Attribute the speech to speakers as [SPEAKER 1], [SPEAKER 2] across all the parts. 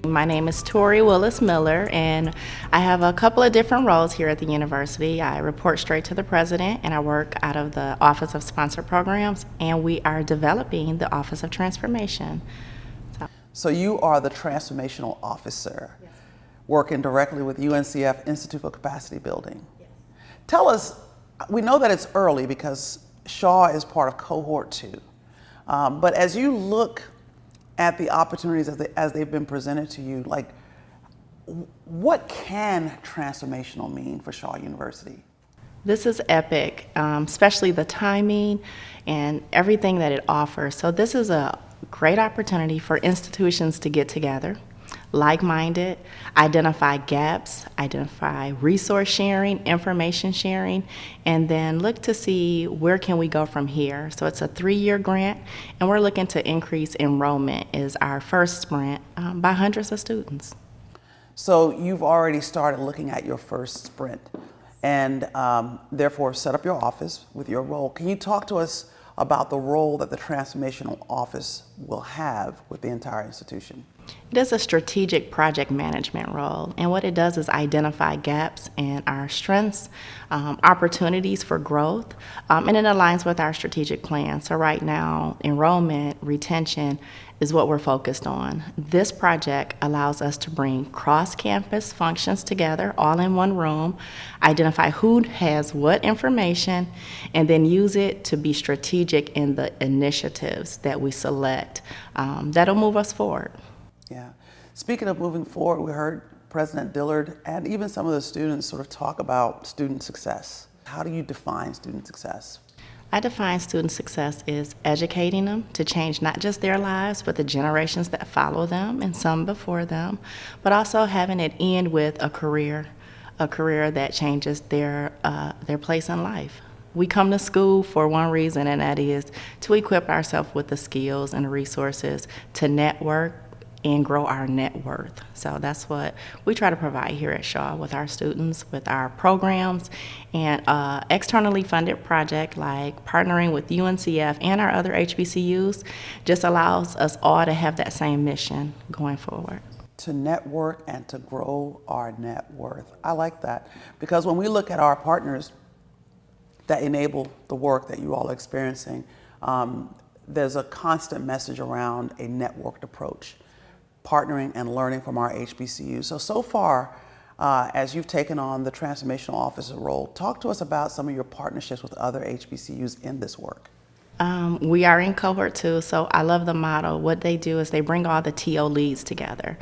[SPEAKER 1] My name is Tori Willis Miller, and I have a couple of different roles here at the university. I report straight to the president, and I work out of the Office of Sponsored Programs, and we are developing the Office of Transformation.
[SPEAKER 2] So you are the transformational officer, yes, working directly with UNCF Institute for Capacity Building. Yes. Tell us, we know that it's early because Shaw is part of cohort 2, but as you look at the opportunities as they've been presented to you, like, what can transformational mean for Shaw University?
[SPEAKER 1] This is epic, especially the timing and everything that it offers. So this is a great opportunity for institutions to get together, like-minded, identify gaps, identify resource sharing, information sharing, and then look to see where can we go from here. So it's a 3-year grant, and we're looking to increase enrollment is our first sprint by hundreds of students.
[SPEAKER 2] So you've already started looking at your first sprint and therefore set up your office with your role. Can you talk to us about the role that the transformational office will have with the entire institution?
[SPEAKER 1] It is a strategic project management role, and what it does is identify gaps in our strengths, opportunities for growth, and it aligns with our strategic plan. So right now, enrollment, retention is what we're focused on. This project allows us to bring cross-campus functions together all in one room, identify who has what information, and then use it to be strategic in the initiatives that we select. That'll move us forward.
[SPEAKER 2] Yeah. Speaking of moving forward, we heard President Dillard and even some of the students sort of talk about student success. How do you define student success?
[SPEAKER 1] I define student success as educating them to change not just their lives, but the generations that follow them and some before them, but also having it end with a career that changes their place in life. We come to school for one reason, and that is to equip ourselves with the skills and the resources to network and grow our net worth. So that's what we try to provide here at Shaw with our students, with our programs, and externally funded project like partnering with UNCF and our other HBCUs just allows us all to have that same mission going forward.
[SPEAKER 2] To network and to grow our net worth. I like that, because when we look at our partners that enable the work that you all are experiencing, there's a constant message around a networked approach, partnering and learning from our HBCUs. So far, as you've taken on the transformational officer role, talk to us about some of your partnerships with other HBCUs in this work.
[SPEAKER 1] We are in cohort 2, so I love the model. What they do is they bring all the TO leads together.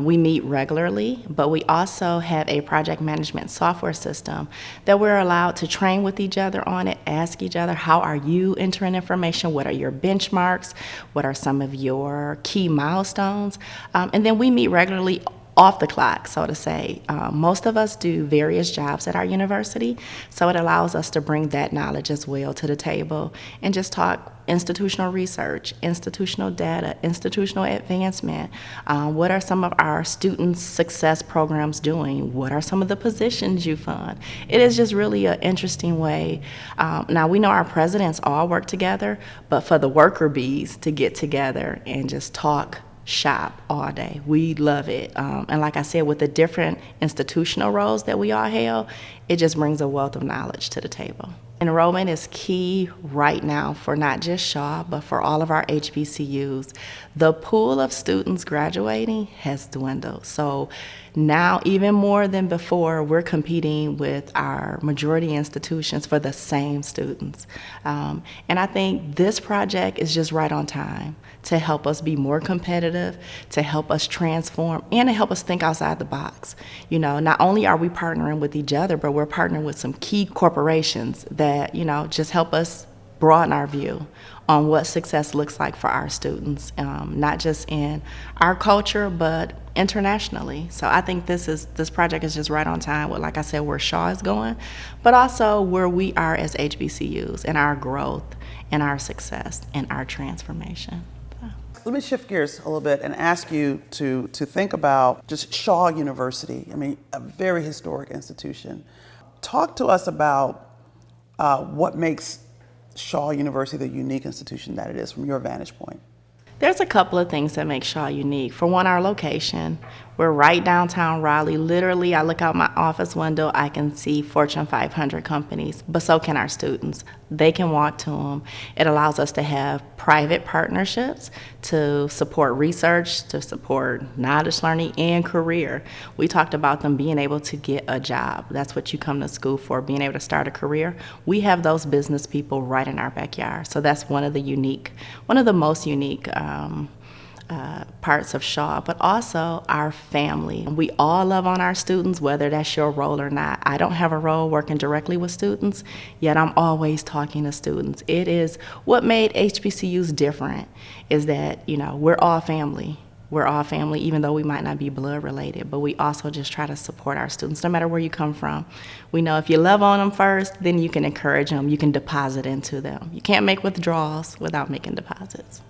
[SPEAKER 1] We meet regularly, but we also have a project management software system that we're allowed to train with each other on it, ask each other, how are you entering information? What are your benchmarks? What are some of your key milestones? And then we meet regularly off the clock, so to say. Most of us do various jobs at our university, so it allows us to bring that knowledge as well to the table and just talk institutional research, institutional data, institutional advancement. What are some of our students' success programs doing? What are some of the positions you fund? It is just really an interesting way. Now, we know our presidents all work together, but for the worker bees to get together and just talk shop all day. We love it. And like I said, with the different institutional roles that we all have, it just brings a wealth of knowledge to the table. Enrollment is key right now for not just Shaw, but for all of our HBCUs. The pool of students graduating has dwindled. So now, even more than before, we're competing with our majority institutions for the same students. And I think this project is just right on time to help us be more competitive, to help us transform, and to help us think outside the box. You know, not only are we partnering with each other, but we're partnering with some key corporations that, you know, just help us broaden our view on what success looks like for our students, not just in our culture, but internationally. So I think this project is just right on time with, like I said, where Shaw is going, but also where we are as HBCUs and our growth and our success and our transformation.
[SPEAKER 2] Let me shift gears a little bit and ask you to think about just Shaw University. I mean, a very historic institution. Talk to us about what makes Shaw University the unique institution that it is from your vantage point.
[SPEAKER 1] There's a couple of things that make Shaw unique. For one, our location. We're right downtown Raleigh. Literally, I look out my office window, I can see Fortune 500 companies, but so can our students. They can walk to them. It allows us to have private partnerships to support research, to support knowledge learning, and career. We talked about them being able to get a job. That's what you come to school for, being able to start a career. We have those business people right in our backyard. So that's one of the most unique parts of Shaw, but also our family. We all love on our students, whether that's your role or not. I don't have a role working directly with students, yet I'm always talking to students. It is what made HBCUs different is that, we're all family. We're all family, even though we might not be blood related, but we also just try to support our students no matter where you come from. We know if you love on them first, then you can encourage them, you can deposit into them. You can't make withdrawals without making deposits.